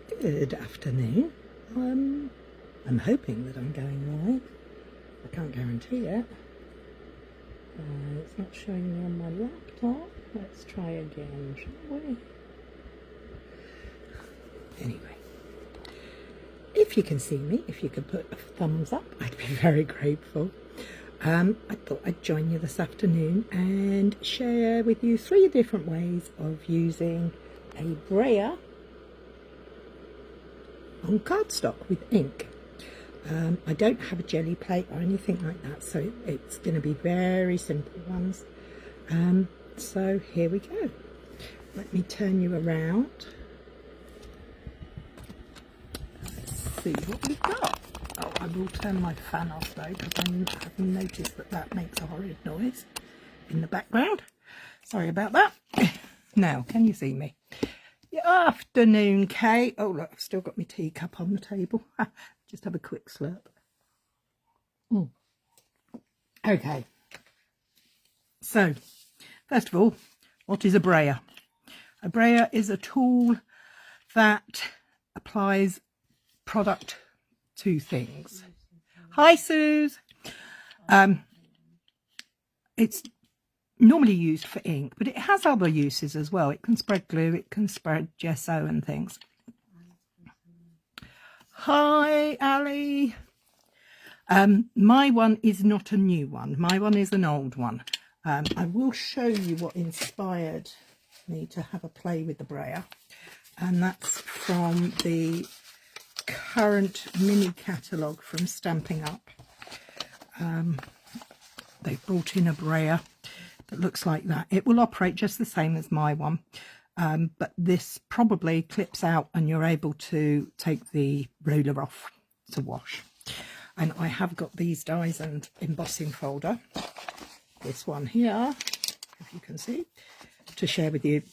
Good afternoon. I'm hoping that I'm going live. I can't guarantee it. It's not showing me on my laptop. Let's try again, shall we? Anyway, if you can see me, if you could put a thumbs up, I'd be very grateful. I thought I'd join you this afternoon and share with you 3 different ways of using a brayer on cardstock with ink. I don't have a jelly plate or anything like that, so it's going to be very simple ones. So here we go. Let me turn you around. Let's see what we've got. Oh, I will turn my fan off though, because I have noticed that that makes a horrid noise in the background. Sorry about that. Now, can you see me? Good afternoon, Kay. Oh, look, I've still got my teacup on the table. Just have a quick slurp. Okay. So, first of all, what is a brayer? A brayer is a tool that applies product to things. Hi, Suze. It's normally used for ink, but it has other uses as well. It can spread glue, it can spread gesso and things. Hi, Ali. My one is not a new one. My one is an old one. I will show you what inspired me to have a play with the brayer, and that's from the current mini catalogue from Stamping Up. They've brought in a brayer that looks like that. It will operate just the same as my one, but this probably clips out and you're able to take the ruler off to wash. And I have got these dies and embossing folder, this one here, if you can see, to share with you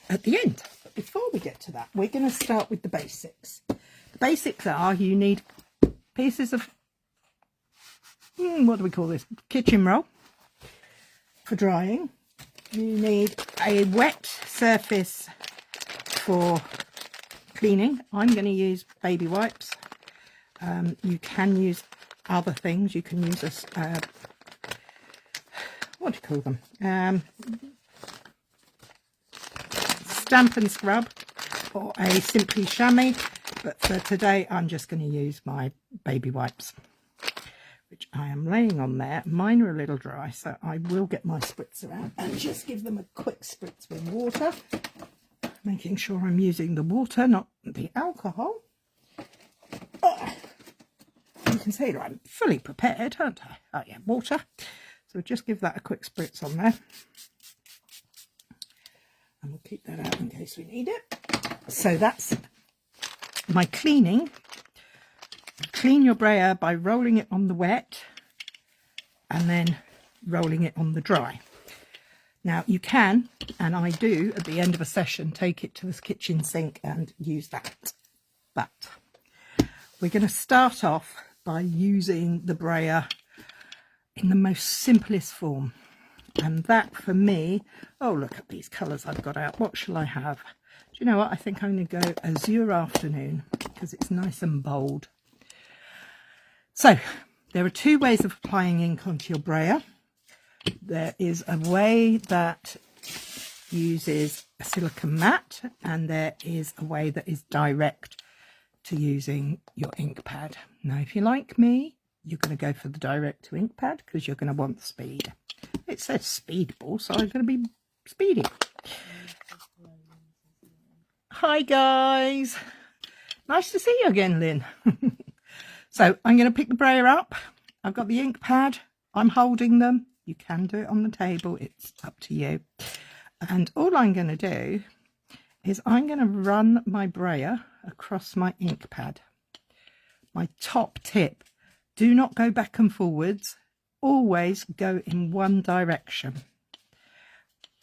at the end. But before we get to that, we're going to start with the basics. The basics are you need pieces of, what do we call this, kitchen roll for drying. You need a wet surface for cleaning. I'm going to use baby wipes. You can use other things. You can use a, what do you call them? Stamp and scrub, or a Simply Chamois. But for today, I'm just going to use my baby wipes, which I am laying on there. Mine are a little dry, so I will get my spritzer out and just give them a quick spritz with water, making sure I'm using the water, not the alcohol. You can see that I'm fully prepared, aren't I? Oh yeah, water. So just give that a quick spritz on there. And we'll keep that out in case we need it. So that's my cleaning. Clean your brayer by rolling it on the wet and then rolling it on the dry. Now you can, and I do at the end of a session, take it to the kitchen sink and use that. But we're going to start off by using the brayer in the most simplest form. And that for me, oh look at these colours I've got out. What shall I have? Do you know what? I think I'm going to go Azure Afternoon because it's nice and bold. So there are 2 ways of applying ink onto your brayer. There is a way that uses a silicone mat, and there is a way that is direct to using your ink pad. Now, if you're like me, you're going to go for the direct to ink pad because you're going to want the speed. It says speedball, so I'm going to be speedy. Hi guys, nice to see you again, Lynn. So I'm going to pick the brayer up. I've got the ink pad. I'm holding them. You can do it on the table. It's up to you. And all I'm going to do is I'm going to run my brayer across my ink pad. My top tip, do not go back and forwards. Always go in one direction.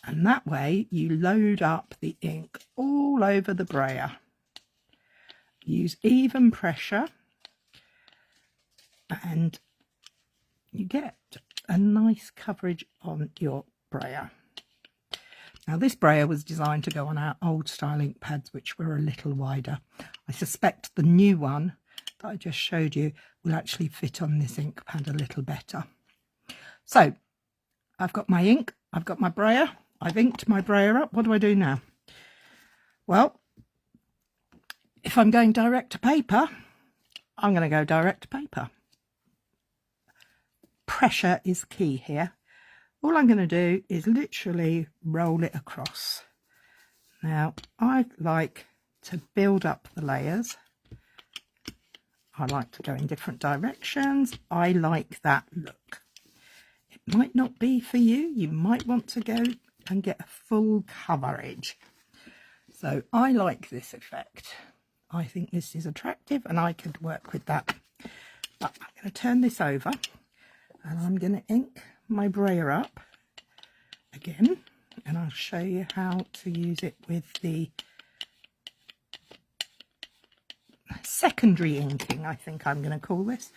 And that way you load up the ink all over the brayer. Use even pressure and you get a nice coverage on your brayer. Now this brayer was designed to go on our old style ink pads, which were a little wider. I suspect the new one that I just showed you will actually fit on this ink pad a little better. So I've got my ink, I've got my brayer, I've inked my brayer up. What do I do now? Well, if I'm going direct to paper, I'm going to go direct to paper. Pressure is key here. All I'm going to do is literally roll it across. Now, I like to build up the layers. I like to go in different directions. I like that look. It might not be for you. You might want to go and get a full coverage. So I like this effect. I think this is attractive and I could work with that. But I'm going to turn this over and I'm going to ink my brayer up again, and I'll show you how to use it with the secondary inking, I think I'm going to call this.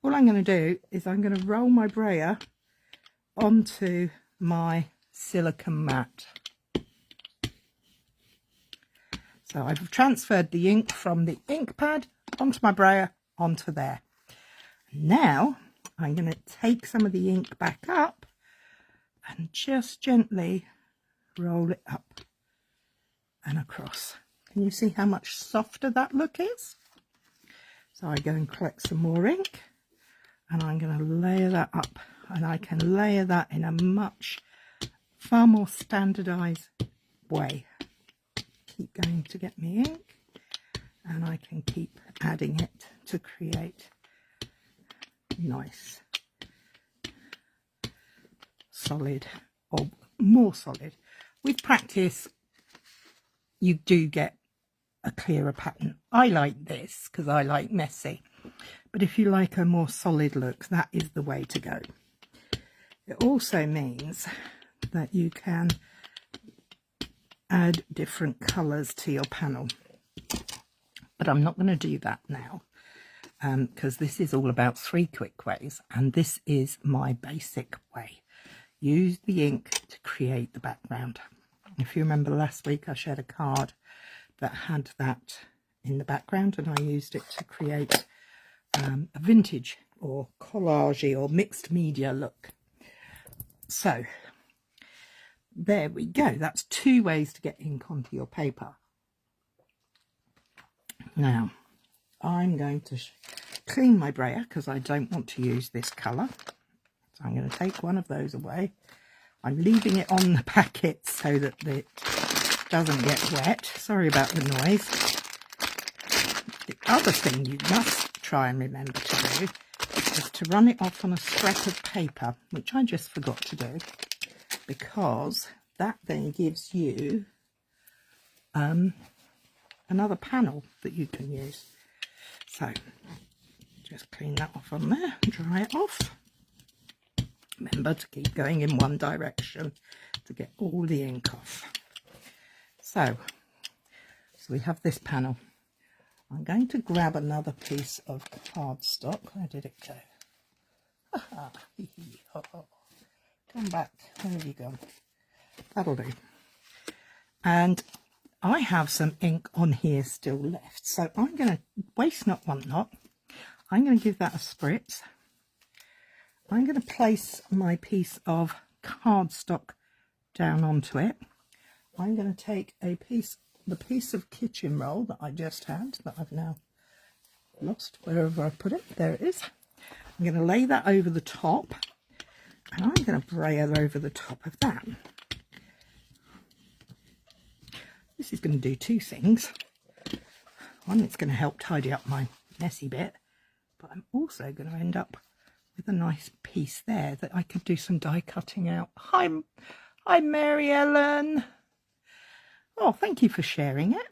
All I'm going to do is I'm going to roll my brayer onto my silicone mat. So I've transferred the ink from the ink pad onto my brayer onto there. Now I'm going to take some of the ink back up and just gently roll it up and across. Can you see how much softer that look is? So I go and collect some more ink and I'm going to layer that up, and I can layer that in a far more standardized way. Keep going to get me ink and I can keep adding it to create nice solid, or more solid. With practice you do get a clearer pattern. I like this because I like messy, but if you like a more solid look, that is the way to go. It also means that you can add different colours to your panel, but I'm not going to do that now because this is all about 3 quick ways, and this is my basic way. Use the ink to create the background. If you remember last week, I shared a card that had that in the background, and I used it to create a vintage or collage or mixed media look. So there we go. That's 2 ways to get ink onto your paper. Now I'm going to clean my brayer because I don't want to use this colour. So I'm going to take one of those away. I'm leaving it on the packet so that it doesn't get wet. Sorry about the noise. The other thing you must try and remember to do is to run it off on a scrap of paper, which I just forgot to do, because that then gives you another panel that you can use. So just clean that off on there, dry it off. Remember to keep going in one direction to get all the ink off. So we have this panel. I'm going to grab another piece of cardstock. Where did it go? Come back. Where have you gone? That'll do. And I have some ink on here still left. So I'm going to waste not, want not. I'm going to give that a spritz. I'm going to place my piece of cardstock down onto it. I'm going to take the piece of kitchen roll that I just had, that I've now lost wherever I put it. There it is. I'm going to lay that over the top, and I'm going to brayer over the top of that. This is going to do 2 things. One, it's going to help tidy up my messy bit, but I'm also going to end up with a nice piece there that I could do some die cutting out. Hi Mary Ellen. Oh, thank you for sharing it.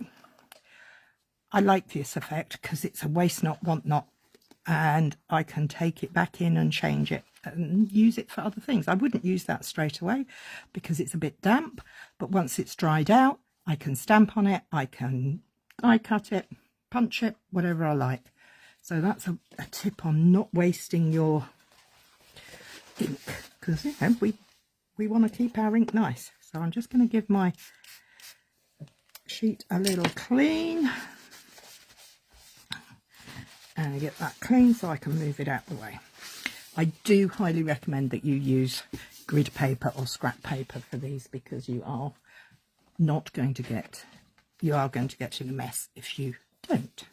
I like this effect because it's a waste not, want not, and I can take it back in and change it and use it for other things. I wouldn't use that straight away because it's a bit damp, but once it's dried out, I can stamp on it, I can die cut it, punch it, whatever I like. So that's a tip on not wasting your ink, because you know we want to keep our ink nice. So I'm just going to give my sheet a little clean and get that clean so I can move it out the way. I do highly recommend that you use grid paper or scrap paper for these, because you are going to get in a mess if you don't.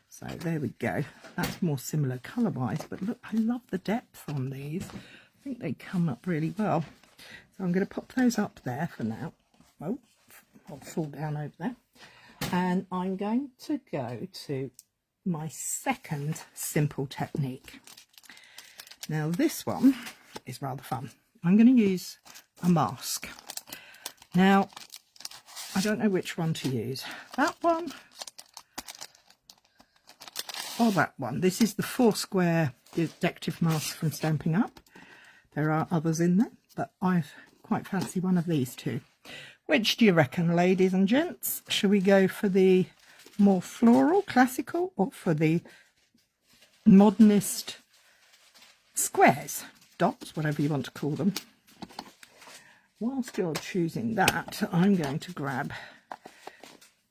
So there we go. That's more similar colour wise, but look, I love the depth on these. I think they come up really well. So I'm going to pop those up there for now. Oh, I'll fall down over there. And I'm going to go to my second simple technique. Now this one is rather fun. I'm going to use a mask. Now, I don't know which one to use. That one or that one. This is the 4 square decorative mask from Stampin' Up. There are others in there, but I quite fancy one of these two. Which do you reckon, ladies and gents? Shall we go for the more floral, classical, or for the modernist squares, dots, whatever you want to call them? Whilst you're choosing that, I'm going to grab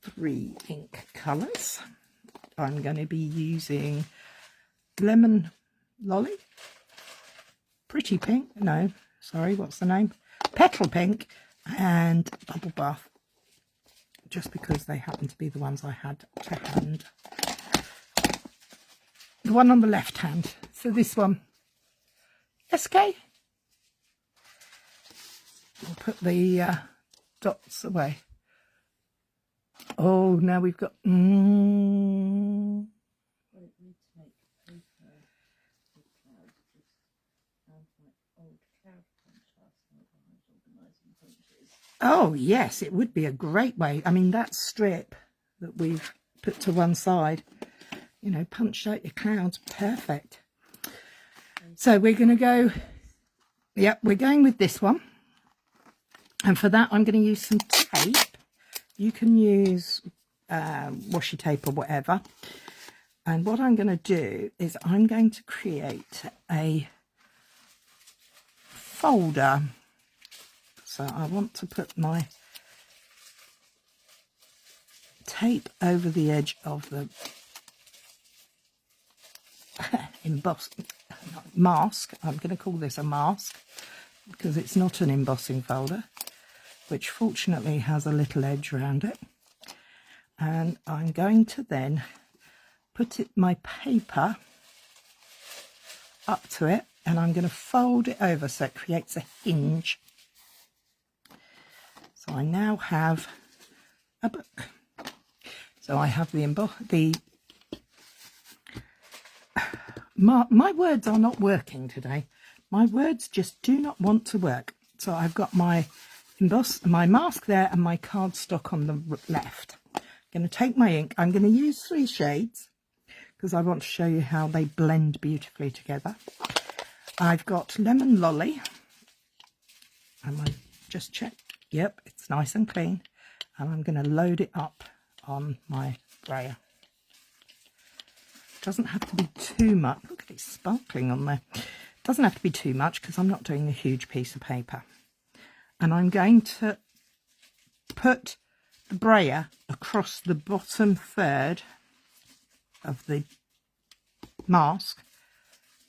3 ink colours. I'm going to be using Lemon Lolly, Pretty Pink, no, sorry, what's the name? Petal Pink, and Bubble Bath, just because they happen to be the ones I had to hand. The one on the left hand, so this one. SK. We'll put the dots away. Oh, now we've got... Oh, yes, it would be a great way. I mean, that strip that we've put to one side, you know, punched out your clouds. Perfect. So we're going to go... Yep, we're going with this one. And for that, I'm going to use some tape. You can use washi tape or whatever. And what I'm going to do is I'm going to create a folder. So I want to put my tape over the edge of the mask. I'm going to call this a mask because it's not an embossing folder, which fortunately has a little edge around it. And I'm going to then put my paper up to it, and I'm going to fold it over so it creates a hinge. So I now have a book. So I have my words are not working today. My words just do not want to work. So I've got my mask there and my cardstock on the left. I'm going to take my ink. I'm going to use 3 shades because I want to show you how they blend beautifully together. I've got Lemon Lolly. And I just check. Yep, it's nice and clean. And I'm going to load it up on my brayer. Doesn't have to be too much. Look at it sparkling on there. Doesn't have to be too much because I'm not doing a huge piece of paper. And I'm going to put the brayer across the bottom third of the mask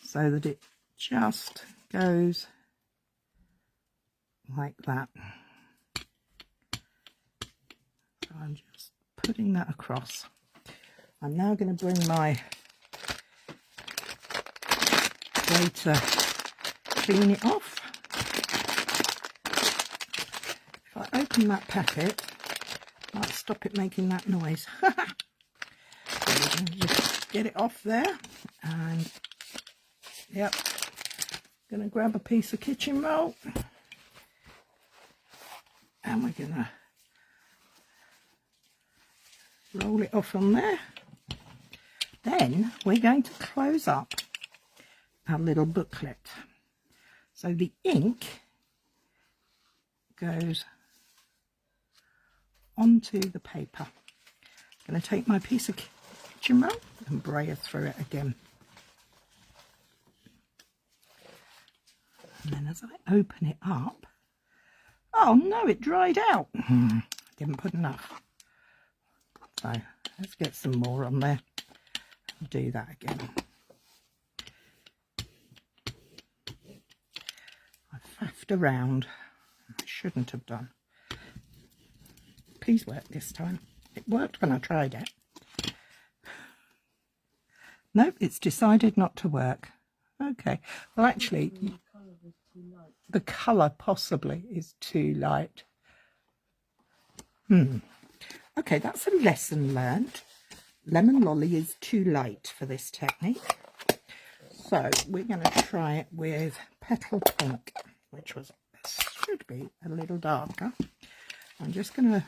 so that it just goes like that. So I'm just putting that across. I'm now going to bring my way to clean it off. If I open that packet, I might stop it making that noise. So we're going to just get it off there, and yep, going to grab a piece of kitchen roll, and we're going to roll it off on there. Then we're going to close up our little booklet. So the ink goes onto the paper. I'm going to take my piece of kitchen roll and brayer through it again. And then as I open it up, Oh no, it dried out. Didn't put enough. So let's get some more on there. Do that again. I faffed around. I shouldn't have done. Please work this time. It worked when I tried it. No, it's decided not to work. Okay. Well, actually, the colour possibly is too light. Okay, that's a lesson learned. Lemon Lolly is too light for this technique. So we're going to try it with Petal Pink, which should be a little darker. I'm just going to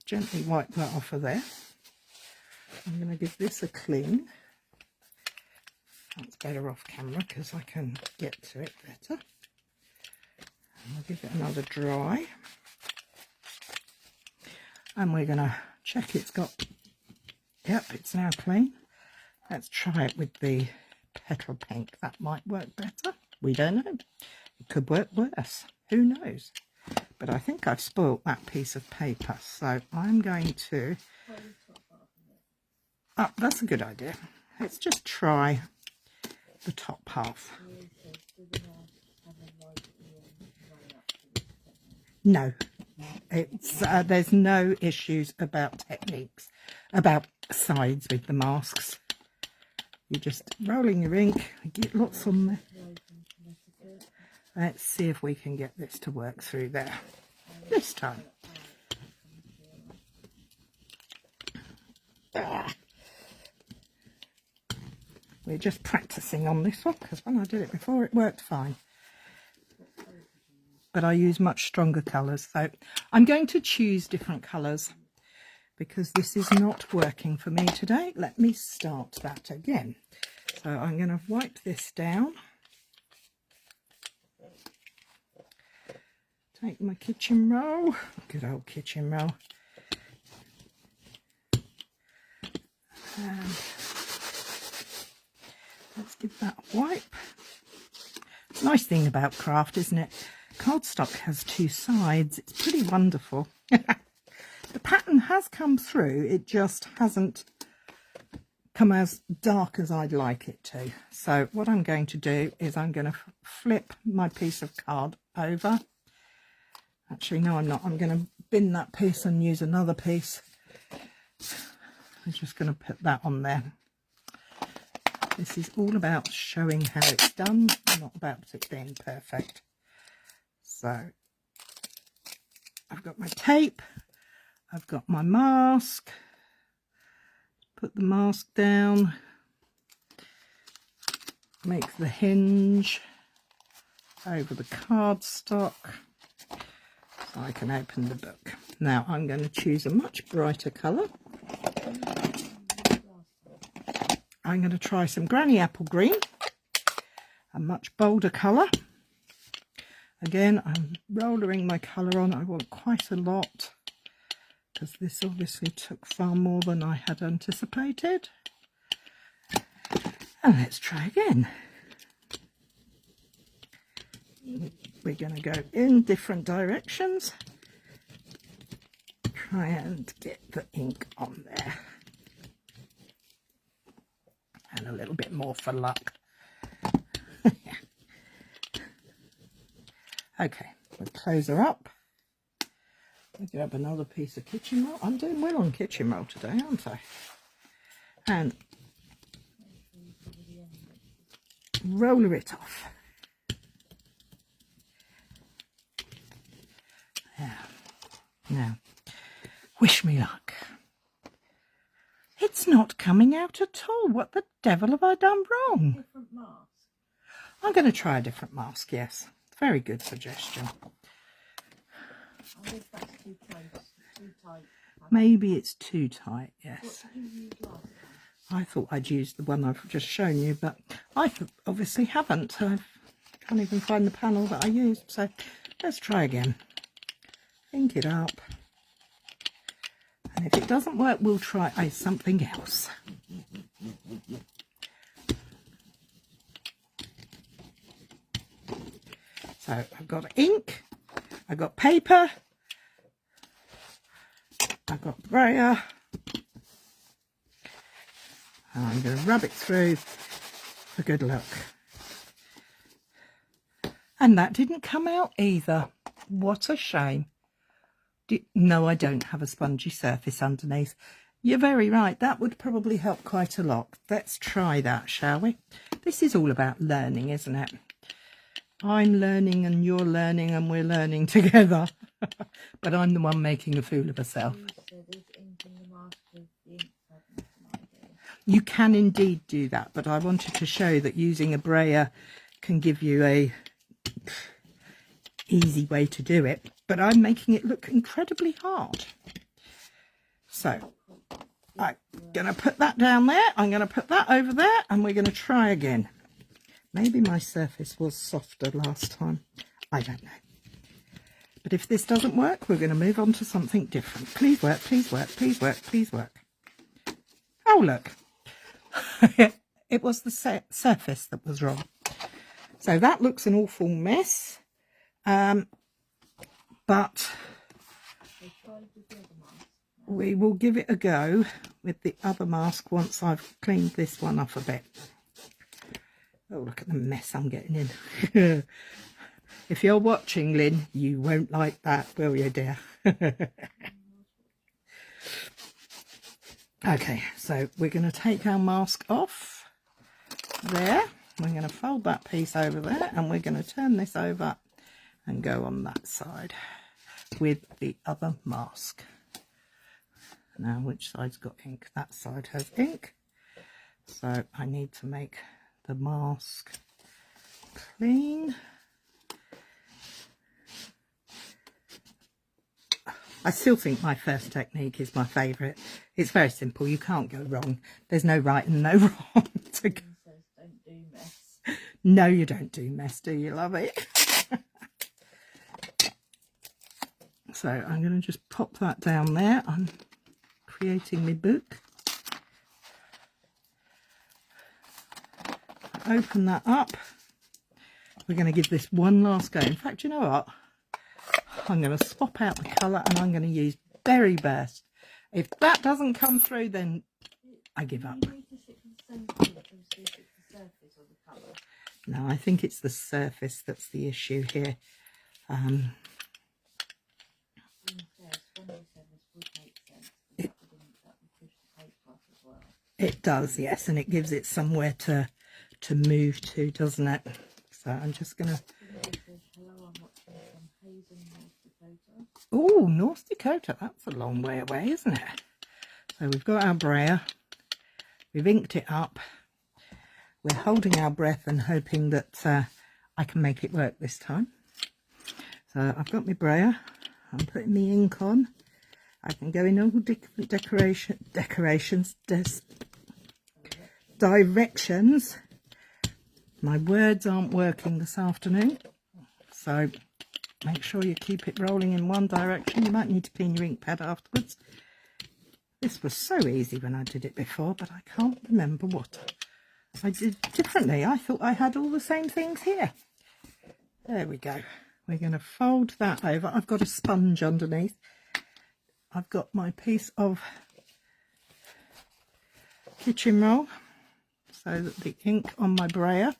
gently wipe that off of there. I'm going to give this a clean. That's better off camera because I can get to it better. And I'll give it another dry. And we're going to check it's got, yep, it's now clean. Let's try it with the Petal Pink. That might work better. We don't know. It could work worse. Who knows? But I think I've spoilt that piece of paper. So I'm going to... Oh, that's a good idea. Let's just try the top half. No. It's there's no issues about techniques, about sides with the masks. You're just rolling your ink, get lots on there. Let's see if we can get this to work through there this time. We're just practicing on this one because when I did it before it worked fine. But I use much stronger colours, so I'm going to choose different colours because this is not working for me today. Let me start that again. So I'm going to wipe this down. Take my kitchen roll, good old kitchen roll. And let's give that a wipe. Nice thing about craft, isn't it? Cardstock has two sides. It's pretty wonderful. The pattern has come through. It just hasn't come as dark as I'd like it to. So what I'm going to do is I'm going to flip my piece of card over. Actually, no, I'm not. I'm going to bin that piece and use another piece. I'm just going to put that on there. This is all about showing how it's done, not about it being perfect. So I've got my tape, I've got my mask, put the mask down, make the hinge over the cardstock so I can open the book. Now I'm going to choose a much brighter colour. I'm going to try some Granny Apple Green, a much bolder colour. Again, I'm rollering my colour on. I want quite a lot because this obviously took far more than I had anticipated. And let's try again. We're going to go in different directions. Try and get the ink on there. And a little bit more for luck. Okay, we'll close her up. We'll grab another piece of kitchen roll. I'm doing well on kitchen roll today, aren't I? And roller it off. Yeah. Now, wish me luck. It's not coming out at all. What the devil have I done wrong? Different mask. I'm going to try a different mask, yes. Very good suggestion. I think that's too close, too tight. Maybe it's too tight, yes. What did you use last time? I thought I'd used the one I've just shown you, but I obviously haven't. I can't even find the panel that I used, so let's try again. Ink it up. And if it doesn't work, we'll try something else. So So I've got ink, I've got paper, I've got brayer. I'm going to rub it through for good luck. And that didn't come out either. What a shame. No, I don't have a spongy surface underneath. You're very right. That would probably help quite a lot. Let's try that, shall we? This is all about learning, isn't it? I'm learning and you're learning and we're learning together. But I'm the one making a fool of myself. You can indeed do that, but I wanted to show that using a brayer can give you a easy way to do it, but I'm making it look incredibly hard. So I'm going to put that down there, I'm going to put that over there, and we're going to try again. Maybe my surface was softer last time, I don't know. But if this doesn't work, we're going to move on to something different. Please work, please work, please work, please work. Oh, look. It was the surface that was wrong. So that looks an awful mess. But we will give it a go with the other mask once I've cleaned this one off a bit. Oh, look at the mess I'm getting in. If you're watching, Lynn, you won't like that, will you, dear? Okay, so we're going to take our mask off there. We're going to fold that piece over there, and we're going to turn this over and go on that side with the other mask. Now, which side's got ink? That side has ink. So I need to make the mask clean. I still think my first technique is my favourite. It's very simple. You can't go wrong. There's no right and no wrong to go. Don't do mess. No, you don't do mess, do you, love it? So I'm going to just pop that down there. I'm creating my book. Open that up. We're going to give this one last go. In fact, you know what? I'm going to swap out the colour and I'm going to use Berry Burst. If that doesn't come through, then I give up. No, I think it's the surface that's the issue here. It does, yes, and it gives it somewhere to move to, doesn't it? So I'm just going to... Oh, North Dakota, that's a long way away, isn't it? So we've got our brayer, we've inked it up, we're holding our breath and hoping that I can make it work this time. So I've got my brayer, I'm putting my ink on, I can go in all different directions. My words aren't working this afternoon, so make sure you keep it rolling in one direction. You might need to clean your ink pad afterwards. This was so easy when I did it before, but I can't remember what I did differently. I thought I had all the same things here. There we go. We're going to fold that over. I've got a sponge underneath. I've got my piece of kitchen roll so that the ink on my brayer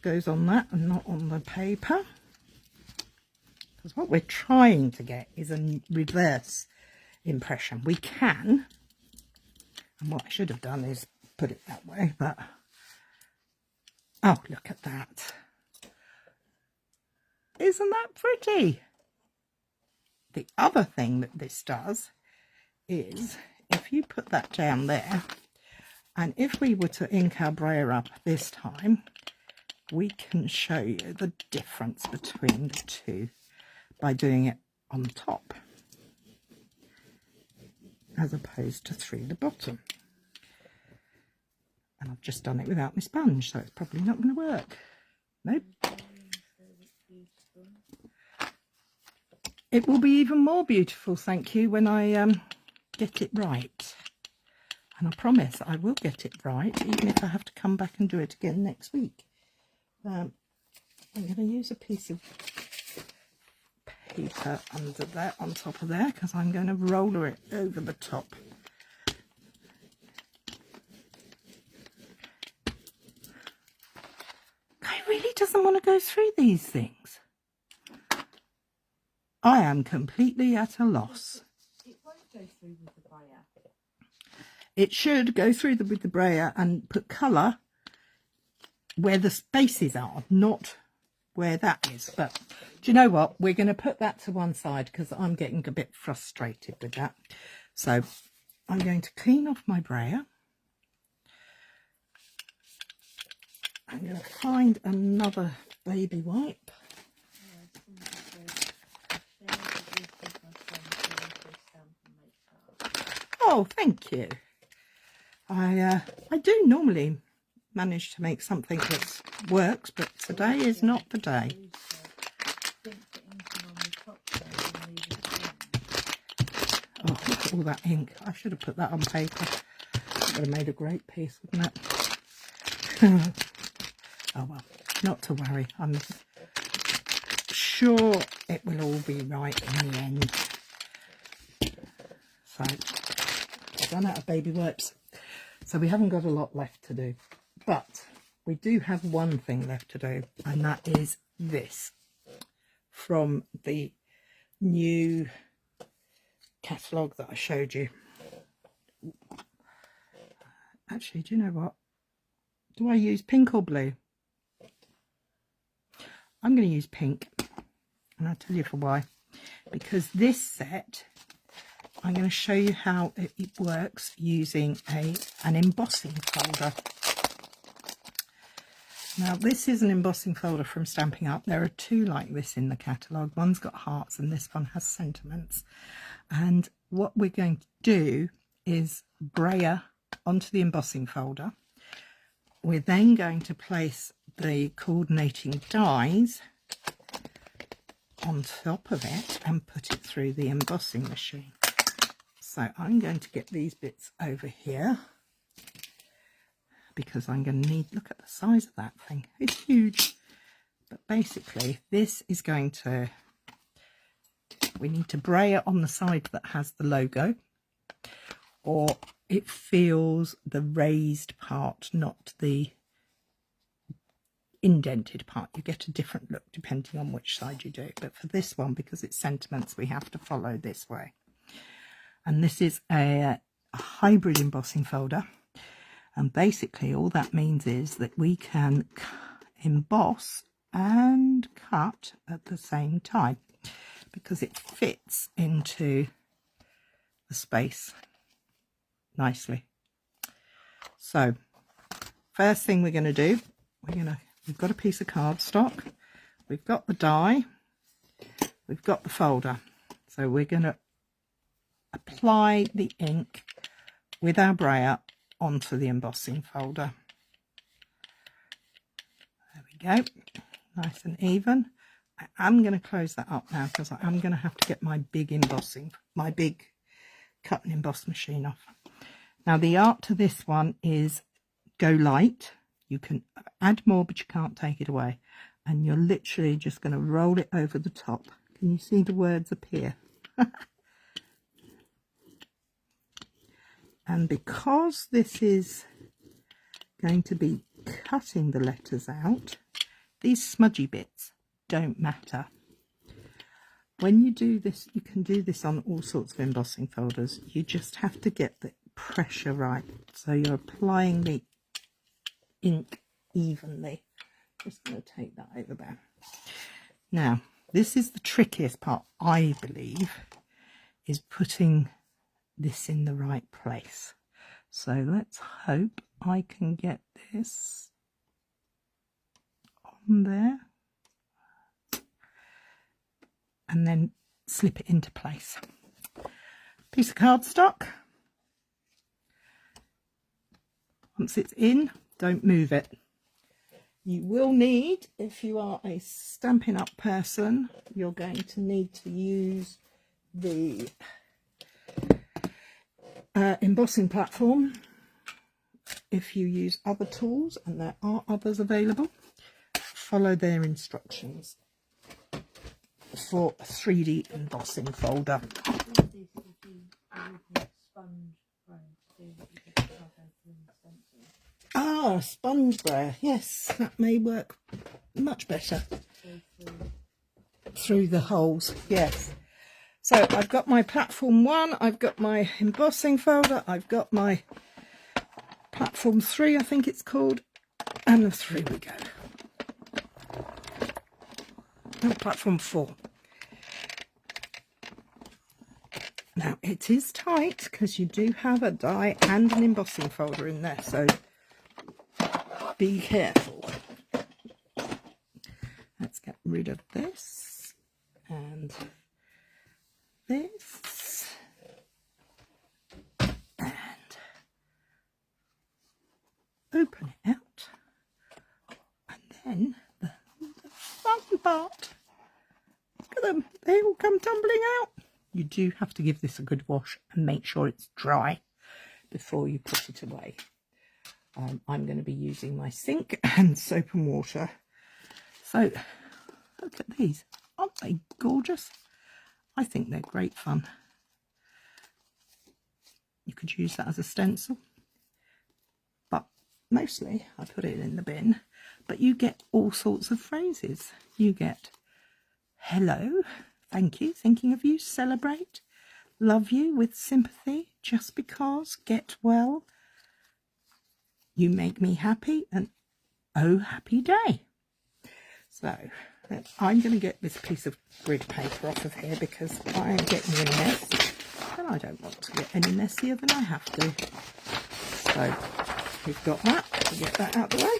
goes on that and not on the paper. Because what we're trying to get is a reverse impression. We can, and what I should have done is put it that way, but oh, look at that. Isn't that pretty? The other thing that this does is if you put that down there, and if we were to ink our brayer up this time, we can show you the difference between the two by doing it on the top as opposed to through the bottom. And I've just done it without my sponge, so it's probably not going to work. Nope. It will be even more beautiful, thank you, when I get it right. And I promise I will get it right, even if I have to come back and do it again next week. I'm going to use a piece of paper under there, on top of there, because I'm going to roller it over the top. Guy really doesn't want to go through these things. I am completely at a loss. It won't go through with the brayer. It should go through with the brayer and put colour where the spaces are, not where that is. But do you know what? We're going to put that to one side because I'm getting a bit frustrated with that. So I'm going to clean off my brayer. I'm going to find another baby wipe. Oh, thank you. I do normally manage to make something that works, but today is not the day. Oh, look at all that ink. I should have put that on paper. That would have made a great piece, wouldn't it? Oh well, not to worry. I'm sure it will all be right in the end. So, I've run out of baby wipes. So we haven't got a lot left to do. But we do have one thing left to do, and that is this from the new catalogue that I showed you. Actually, do you know what? Do I use pink or blue? I'm going to use pink, and I'll tell you for why. Because this set, I'm going to show you how it works using an embossing folder. Now, this is an embossing folder from Stampin' Up. There are two like this in the catalogue. One's got hearts and this one has sentiments. And what we're going to do is brayer onto the embossing folder. We're then going to place the coordinating dies on top of it and put it through the embossing machine. So I'm going to get these bits over here because I'm going to need, look at the size of that thing, it's huge. But basically this is going to, we need to brayer on the side that has the logo, or it feels the raised part, not the indented part. You get a different look depending on which side you do. But for this one, because it's sentiments, we have to follow this way. And this is a hybrid embossing folder. And basically all that means is that we can emboss and cut at the same time because it fits into the space nicely. So first thing we're going to do, we've got a piece of cardstock, we've got the die, we've got the folder. So we're going to apply the ink with our brayer onto the embossing folder. There we go, nice and even. I'm going to close that up now because I'm going to have to get my big cut and emboss machine off. Now the art to this one is go light. You can add more, but you can't take it away. And you're literally just going to roll it over the top. Can you see the words appear? And because this is going to be cutting the letters out, these smudgy bits don't matter. When you do this, you can do this on all sorts of embossing folders. You just have to get the pressure right. So you're applying the ink evenly. Just going to take that over there. Now, this is the trickiest part, I believe, is putting this in the right place. So let's hope I can get this on there and then slip it into place. Piece of cardstock. Once it's in, don't move it. You will need, if you are a Stampin' Up person, you're going to need to use the embossing platform. If you use other tools, and there are others available, follow their instructions for a 3D embossing folder. Ah, sponge brayer. Yes, that may work much better through the holes. Yes. So I've got my platform 1, I've got my embossing folder, I've got my platform 3, I think it's called, and through we go. Oh, platform 4. Now it is tight because you do have a die and an embossing folder in there, so be careful. Let's get rid of this and this and open it out, and then the fun part, look at them, they all come tumbling out. You do have to give this a good wash and make sure it's dry before you put it away. I'm going to be using my sink and soap and water. So look at these, aren't they gorgeous? I think they're great fun. You could use that as a stencil, but mostly I put it in the bin. But you get all sorts of phrases. You get hello, thank you, thinking of you, celebrate, love you, with sympathy, just because, get well, you make me happy, and oh, happy day. So I'm going to get this piece of grid paper off of here because I am getting in a mess and I don't want to get any messier than I have to. So we've got that, we'll get that out of the way.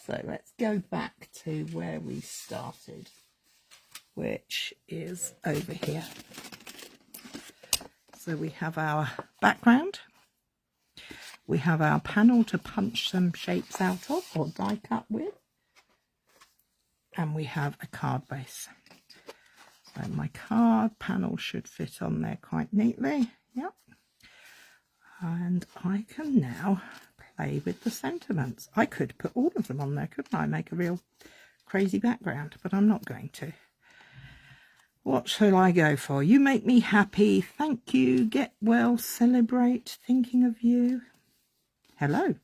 So let's go back to where we started, which is over here. So we have our background, we have our panel to punch some shapes out of or die cut with, and we have a card base. So my card panel should fit on there quite neatly. Yep. And I can now play with the sentiments. I could put all of them on there, couldn't I? Make a real crazy background, but I'm not going to. What shall I go for? You make me happy, thank you, get well, celebrate, thinking of you, hello.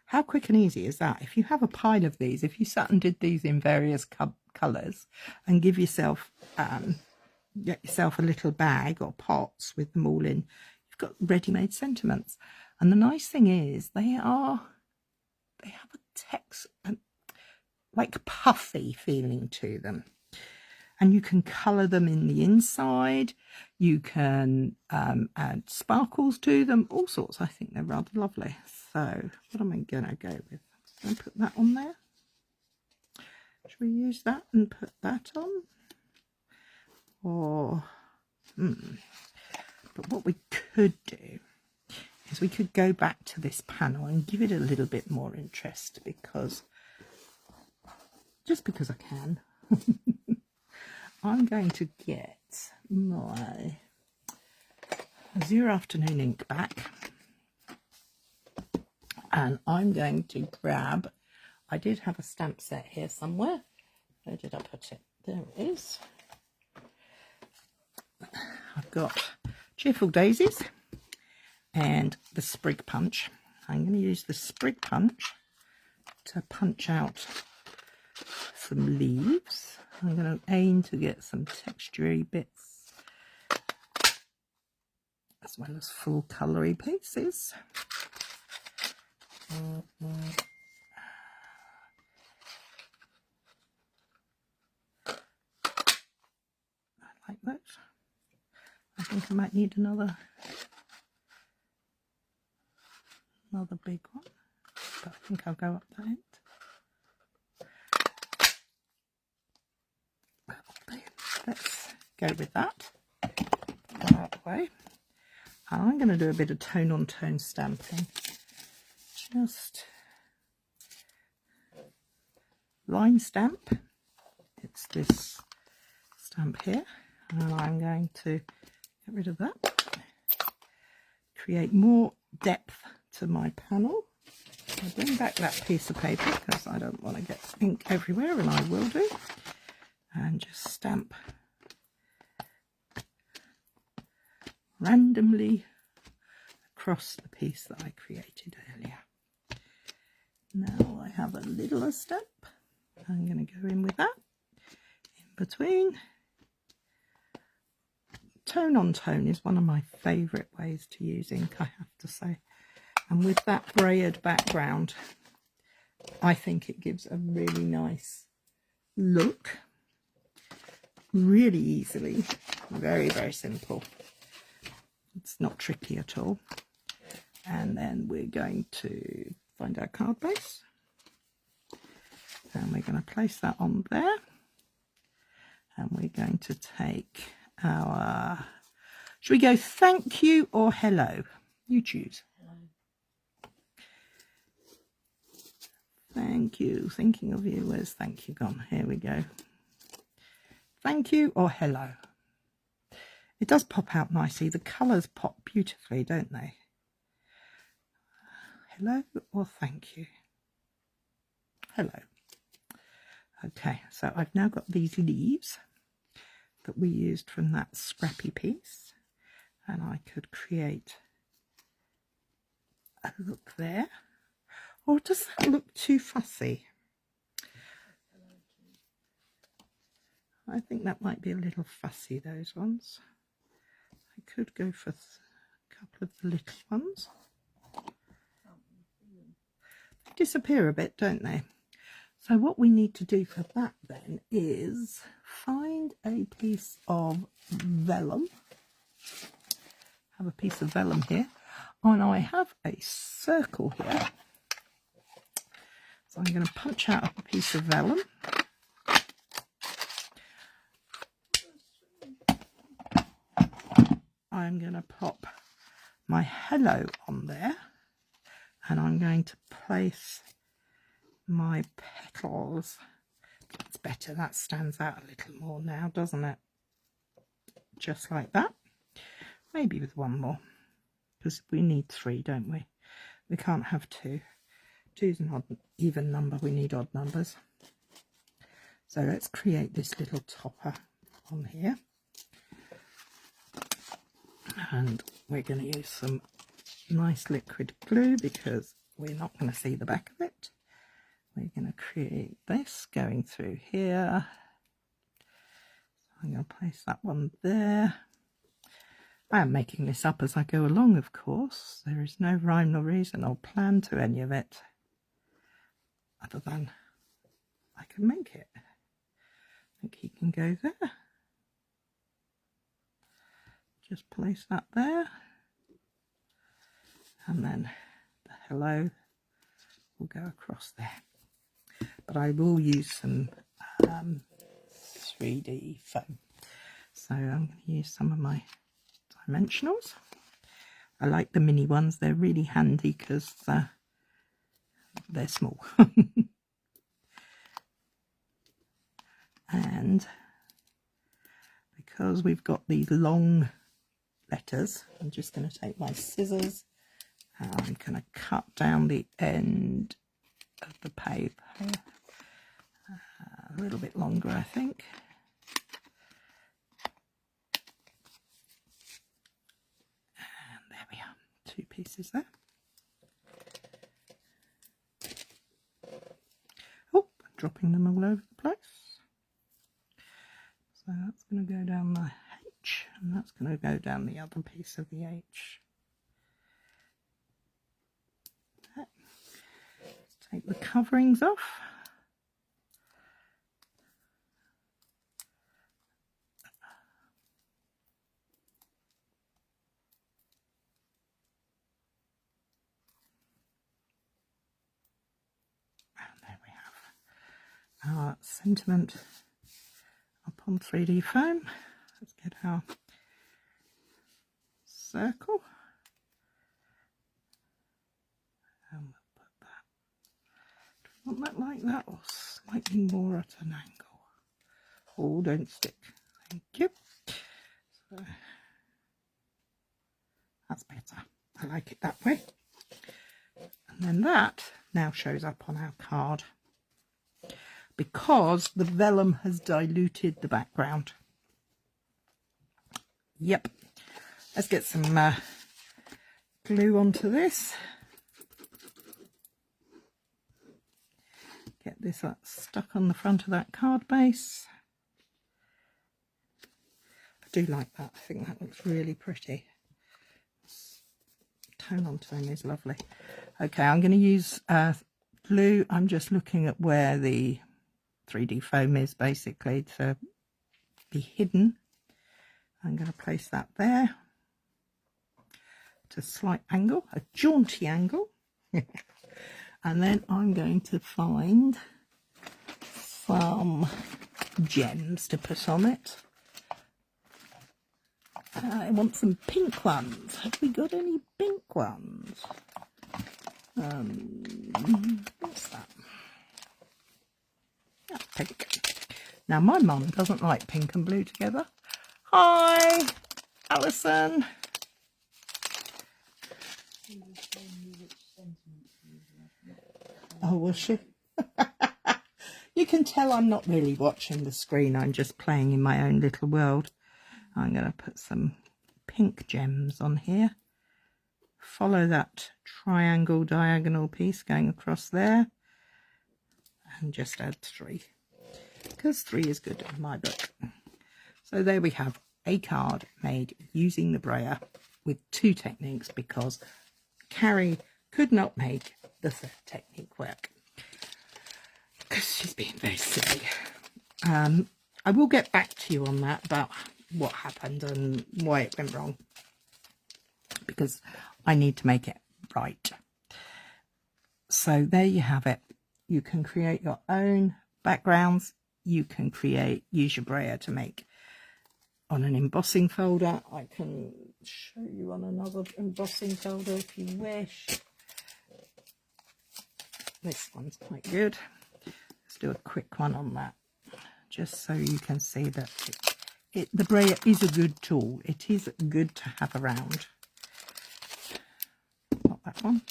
How quick and easy is that? If you have a pile of these, if you sat and did these in various colours and give yourself, get yourself a little bag or pots with them all in, you've got ready-made sentiments. And the nice thing is they have a text, like puffy feeling to them. And you can colour them in the inside, you can add sparkles to them, all sorts. I think they're rather lovely. So what am I going to go with? I'm going to put that on there. Should we use that and put that on? Or, but what we could do is we could go back to this panel and give it a little bit more interest, because, just because I can. I'm going to get my Zero Afternoon ink back, and I'm going to grab, I did have a stamp set here somewhere. Where did I put it? There it is. I've got Cheerful Daisies and the Sprig Punch. I'm going to use the Sprig Punch to punch out some leaves. I'm going to aim to get some textury bits as well as full coloury pieces. I like that. I think I might need another big one, but I think I'll go up that end. Let's go with that way. And I'm going to do a bit of tone on tone stamping. Just line stamp. It's this stamp here. And I'm going to get rid of that. Create more depth to my panel. I'll bring back that piece of paper because I don't want to get ink everywhere, and I will do. And just stamp randomly across the piece that I created earlier. Now I have a littler step. I'm going to go in with that in between. Tone on tone is one of my favourite ways to use ink, I have to say. And with that brayered background, I think it gives a really nice look. Really easily. Very, very simple. It's not tricky at all. And then we're going to find our card base. And we're going to place that on there. And we're going to take our... Should we go thank you or hello? You choose. Hello. Thank you. Thinking of you. Where's thank you gone? Here we go. Thank you or hello. It does pop out nicely. The colours pop beautifully, don't they? Hello or thank you? Hello. Okay, so I've now got these leaves that we used from that scrappy piece, and I could create a look there. Or does that look too fussy? I think that might be a little fussy, those ones. I could go for a couple of the little ones. They disappear a bit, don't they? So what we need to do for that then is find a piece of vellum. I have a piece of vellum here. Oh, and I have a circle here. So I'm going to punch out a piece of vellum. I'm going to pop my hello on there, and I'm going to place my petals. That's better, that stands out a little more now, doesn't it? Just like that. Maybe with one more, because we need 3, don't we? We can't have 2. 2's an odd even number, we need odd numbers. So let's create this little topper on here. And we're going to use some nice liquid glue because we're not going to see the back of it. We're going to create this going through here. I'm going to place that one there. I am making this up as I go along, of course. There is no rhyme nor reason or plan to any of it, other than I can make it. I think he can go there. Just place that there, and then the hello will go across there. But I will use some 3D foam. So I'm going to use some of my dimensionals. I like the mini ones, they're really handy because they're small. And because we've got these long letters, I'm just going to take my scissors and I'm going to cut down the end of the paper a little bit longer, I think. And there we are, 2 pieces there. Oh, dropping them all over the place. So that's going to go down the H, and that's going to go down the other piece of the H. Okay. Let's take the coverings off. And there we have our sentiment up on 3D foam. Let's get our circle, and we'll put that. Do we want that like that or slightly more at an angle? Oh, don't stick. Thank you. So that's better. I like it that way. And then that now shows up on our card because the vellum has diluted the background. Yep. Let's get some glue onto this. Get this stuck on the front of that card base. I do like that. I think that looks really pretty. Tone on tone is lovely. Okay, I'm going to use glue. I'm just looking at where the 3D foam is basically to be hidden. I'm going to place that there at a slight angle, a jaunty angle. And then I'm going to find some gems to put on it. I want some pink ones. Have we got any pink ones? What's that? That's pink. Now my mum doesn't like pink and blue together. Hi, Alison. Oh, was she? You can tell I'm not really watching the screen. I'm just playing in my own little world. I'm going to put some pink gems on here. Follow that triangle diagonal piece going across there. And just add 3. Because 3 is good in my book. So there we have a card made using the brayer with 2 techniques because Cary could not make the 3rd technique work. Because she's being very silly. I will get back to you on that about what happened and why it went wrong. Because I need to make it right. So there you have it. You can create your own backgrounds. You can use your brayer to make on an embossing folder. I can show you on another embossing folder if you wish. This one's quite good. Let's do a quick one on that, just so you can see that the brayer is a good tool. It is good to have around. Not that one.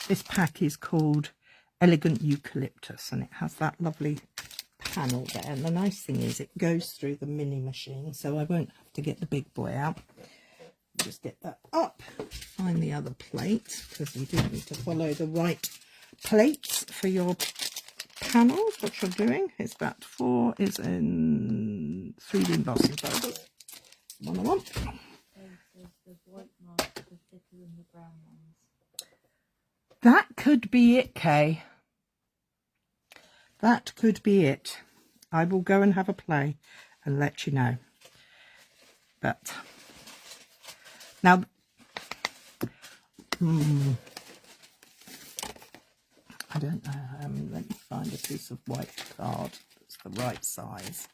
This pack is called Elegant Eucalyptus, and it has that lovely panel there. And the nice thing is it goes through the mini machine, so I won't have to get the big boy out. Just get that up. Find the other plate, because you do need to follow the right plates for your panels. What you're doing is that 4 is in 3D embossing folders. One I want. The white marks are thicker than the brown ones. That could be it, Kay. That could be it. I will go and have a play and let you know. But now, I don't know. Let me find a piece of white card that's the right size.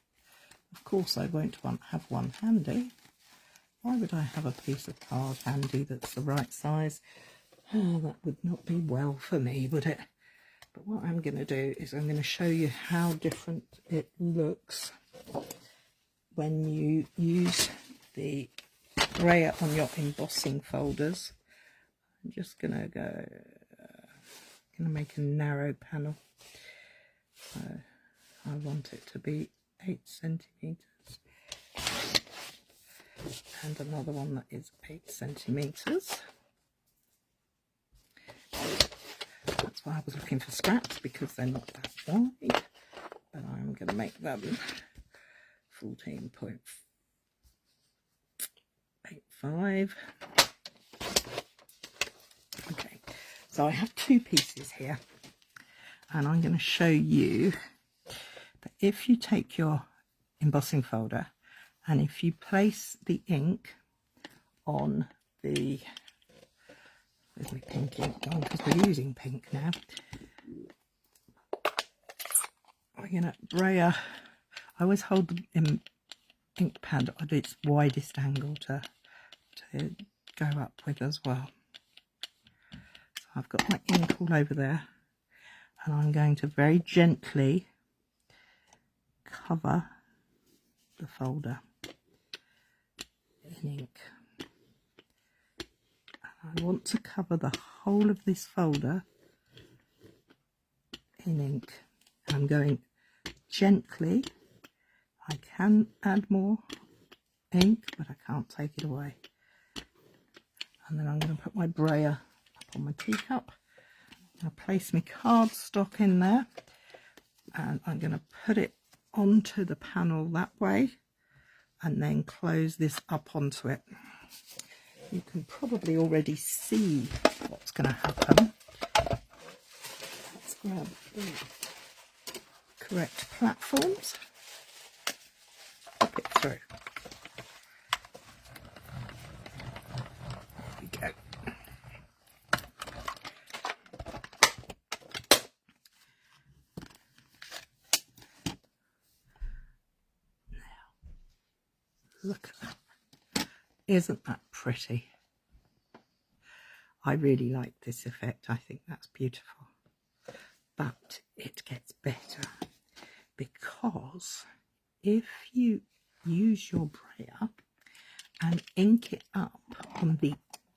Of course, I won't have one handy. Why would I have a piece of card handy that's the right size? Oh, that would not be well for me, would it? But what I'm going to do is I'm going to show you how different it looks when you use the brayer on your embossing folders. I'm just going to make a narrow panel. So I want it to be 8 centimeters. And another one that is 8 centimeters. That's why I was looking for scraps, because they're not that wide. But I'm going to make them 14.85. Okay, so I have 2 pieces here, and I'm going to show you that if you take your embossing folder and if you place the ink on the, where's my pink ink on, because we're using pink now, we're going to brayer. I always hold the ink pad at its widest angle to go up with as well. So I've got my ink all over there, and I'm going to very gently cover the folder in ink. I want to cover the whole of this folder in ink. I'm going gently. I can add more ink, but I can't take it away. And then I'm going to put my brayer up on my teacup. I'm going to place my cardstock in there, and I'm going to put it onto the panel that way, and then close this up onto it. You can probably already see what's going to happen. Let's grab the correct platforms, pop it through. There we go. Look at that. Isn't that pretty? I really like this effect. I think that's beautiful. But it gets better, because if you use your brayer and ink it up on the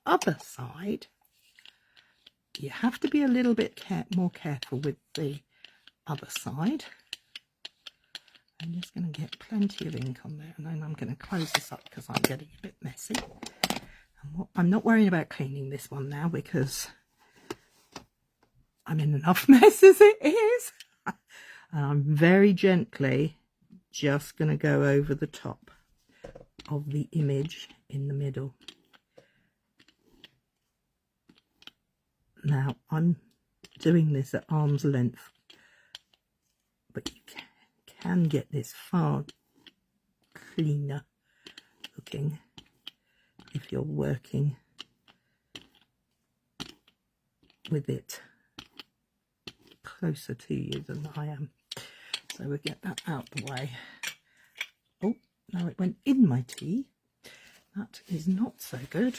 other side, you have to be a little bit more careful with the other side. I'm just going to get plenty of ink on there, and then I'm going to close this up because I'm getting a bit messy. And I'm not worrying about cleaning this one now, because I'm in enough mess as it is. And I'm very gently just going to go over the top of the image in the middle. Now I'm doing this at arm's length, but you can get this far cleaner looking if you're working with it closer to you than I am. So we'll get that out the way. Oh, now it went in my tea. That is not so good.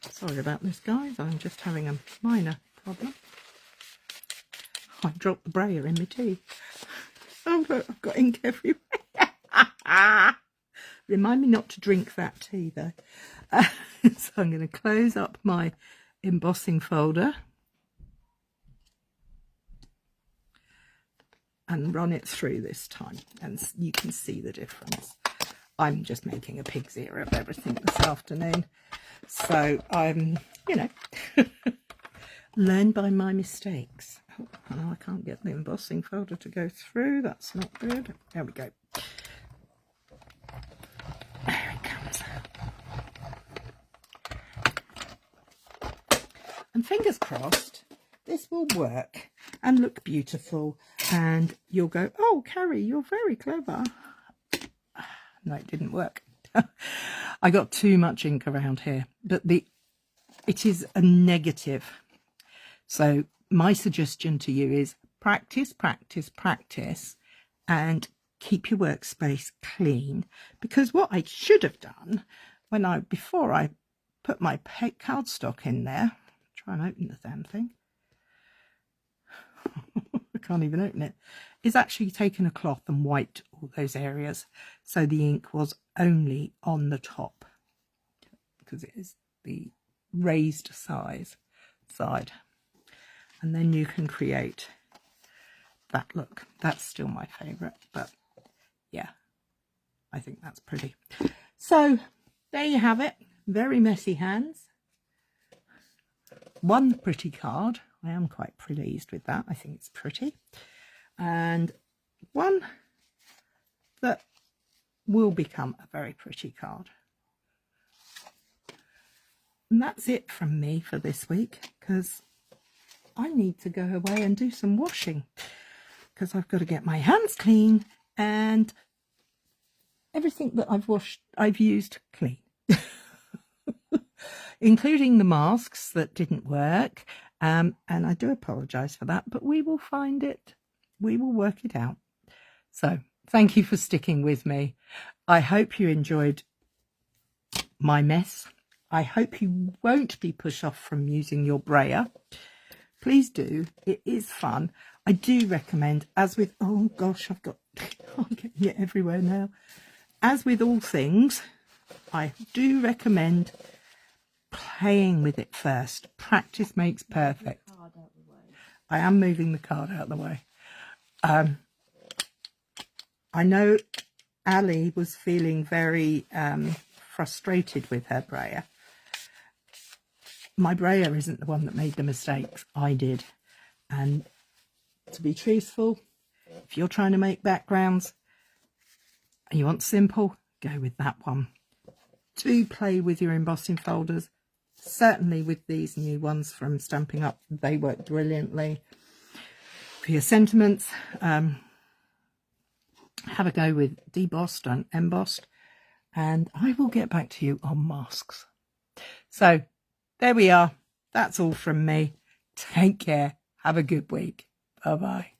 Sorry about this, guys. I'm just having a minor problem. I dropped the brayer in my tea. Oh, look, I've got ink everywhere. Remind me not to drink that tea, though. So I'm going to close up my embossing folder and run it through this time, and you can see the difference. I'm just making a pig's ear of everything this afternoon, so I'm, you know, learn by my mistakes. Oh, I can't get the embossing folder to go through. That's not good. There we go. There it comes. And fingers crossed, this will work and look beautiful, and you'll go, oh, Cary, you're very clever. No, it didn't work. I got too much ink around here, but it is a negative. So my suggestion to you is practice, practice, practice, and keep your workspace clean. Because what I should have done before I put my cardstock in there, try and open the damn thing. I can't even open it. Is actually taken a cloth and wiped all those areas, so the ink was only on the top, because it is the raised side. And then you can create that look. That's still my favourite, but yeah, I think that's pretty. So there you have it. Very messy hands. One pretty card. I am quite pleased with that. I think it's pretty. And one that will become a very pretty card. And that's it from me for this week, because I need to go away and do some washing, because I've got to get my hands clean and everything that I've used clean. Including the masks that didn't work. And I do apologise for that, but we will find it. We will work it out. So thank you for sticking with me. I hope you enjoyed my mess. I hope you won't be pushed off from using your brayer. Please do. It is fun. I do recommend, as with, oh gosh, I'm getting it everywhere now. As with all things, I do recommend playing with it first. Practice makes perfect. Card out the way. I am moving the card out of the way. I know Ali was feeling very frustrated with her brayer. My brayer isn't the one that made the mistakes. I did. And to be truthful, if you're trying to make backgrounds and you want simple, go with that one. Do play with your embossing folders. Certainly with these new ones from Stampin' Up, they work brilliantly. For your sentiments, have a go with debossed and embossed, and I will get back to you on masks. So there we are. That's all from me. Take care. Have a good week. Bye-bye.